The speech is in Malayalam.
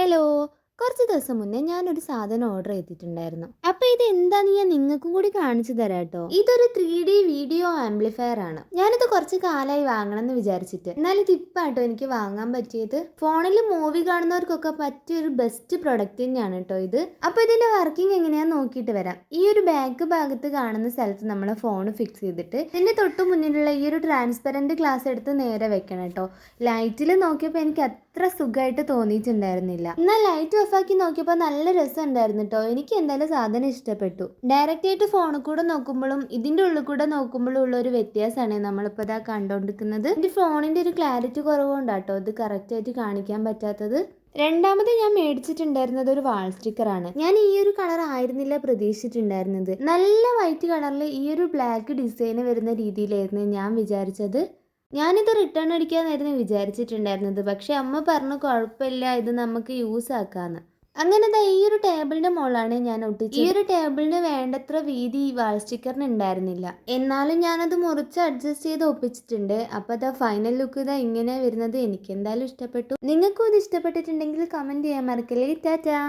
ഹലോ, കുറച്ച് ദിവസം മുന്നേ ഞാനൊരു സാധനം ഓർഡർ ചെയ്തിട്ടുണ്ടായിരുന്നു. അപ്പോൾ ഇത് എന്താന്ന് ഞാൻ നിങ്ങൾക്കും കൂടി കാണിച്ചു തരാം കേട്ടോ. ഇതൊരു 3D വീഡിയോ ആംപ്ലിഫയർ ആണ്. ഞാനിത് കുറച്ച് കാലമായി വാങ്ങണം എന്ന് വിചാരിച്ചിട്ട്, എന്നാൽ ഇത് ഇപ്പാട്ടോ എനിക്ക് വാങ്ങാൻ പറ്റിയത്. ഫോണിൽ മൂവി കാണുന്നവർക്കൊക്കെ പറ്റിയ ഒരു ബെസ്റ്റ് പ്രൊഡക്റ്റ് തന്നെയാണ് കേട്ടോ ഇത്. അപ്പോൾ ഇതിന്റെ വർക്കിംഗ് എങ്ങനെയാന്ന് നോക്കിയിട്ട് വരാം. ഈ ഒരു ബാക്ക് ഭാഗത്ത് കാണുന്ന സ്ഥലത്ത് നമ്മളെ ഫോൺ ഫിക്സ് ചെയ്തിട്ട് ഇതിന്റെ തൊട്ട് മുന്നിലുള്ള ഈ ഒരു ട്രാൻസ്പെറന്റ് ഗ്ലാസ് എടുത്ത് നേരെ വെക്കണം കേട്ടോ. ലൈറ്റിൽ നോക്കിയപ്പോൾ എനിക്ക് അത്ര സുഖമായിട്ട് തോന്നിയിട്ടുണ്ടായിരുന്നില്ല. എന്നാൽ ലൈറ്റ് ഓഫാക്കി നോക്കിയപ്പോൾ നല്ല രസം ഉണ്ടായിരുന്നു കേട്ടോ. എനിക്ക് എന്തായാലും സാധനം ഇഷ്ടപ്പെട്ടു. ഡയറക്റ്റ് ആയിട്ട് ഫോണിൽ കൂടെ നോക്കുമ്പോഴും ഇതിന്റെ ഉള്ളിൽ കൂടെ നോക്കുമ്പോഴും ഉള്ള ഒരു വ്യത്യാസമാണ് നമ്മളിപ്പോൾ ഇതാ കണ്ടുകൊണ്ടിരിക്കുന്നത്. എൻ്റെ ഫോണിന്റെ ഒരു ക്ലാരിറ്റി കുറവുകൊണ്ടാട്ടോ ഇത് കറക്റ്റായിട്ട് കാണിക്കാൻ പറ്റാത്തത്. രണ്ടാമത് ഞാൻ മേടിച്ചിട്ടുണ്ടായിരുന്നത് ഒരു വാൾ സ്റ്റിക്കറാണ്. ഞാൻ ഈ ഒരു കളർ ആയിരുന്നില്ല പ്രതീക്ഷിച്ചിട്ടുണ്ടായിരുന്നത്. നല്ല വൈറ്റ് കളറിൽ ഈ ഒരു ബ്ലാക്ക് ഡിസൈൻ വരുന്ന രീതിയിലായിരുന്നു ഞാൻ വിചാരിച്ചത്. ഞാനിത് റിട്ടേൺ അടിക്കാനായിരുന്നു വിചാരിച്ചിട്ടുണ്ടായിരുന്നത്. പക്ഷെ അമ്മ പറഞ്ഞു കുഴപ്പമില്ല, ഇത് നമുക്ക് യൂസ് ആക്കാന്ന്. അങ്ങനെ ഈ ഒരു ടേബിളിന്റെ മുകളിലാണ് ഞാൻ ഒട്ടിച്ചത്. ഈ ഒരു ടേബിളിന് വേണ്ടത്ര വീതി ഈ വാൾ സ്റ്റിക്കറിന് ഉണ്ടായിരുന്നില്ല. എന്നാലും ഞാനത് മുറിച്ച് അഡ്ജസ്റ്റ് ചെയ്ത് ഒപ്പിച്ചിട്ടുണ്ട്. അപ്പോൾ ഫൈനൽ ലുക്ക് ഇങ്ങനെ വരുന്നത് എനിക്ക് എന്തായാലും ഇഷ്ടപ്പെട്ടു. നിങ്ങൾക്കും ഇത് ഇഷ്ടപ്പെട്ടിട്ടുണ്ടെങ്കിൽ കമന്റ് ചെയ്യാൻ മറക്കല്ലേ. ടാറ്റാ.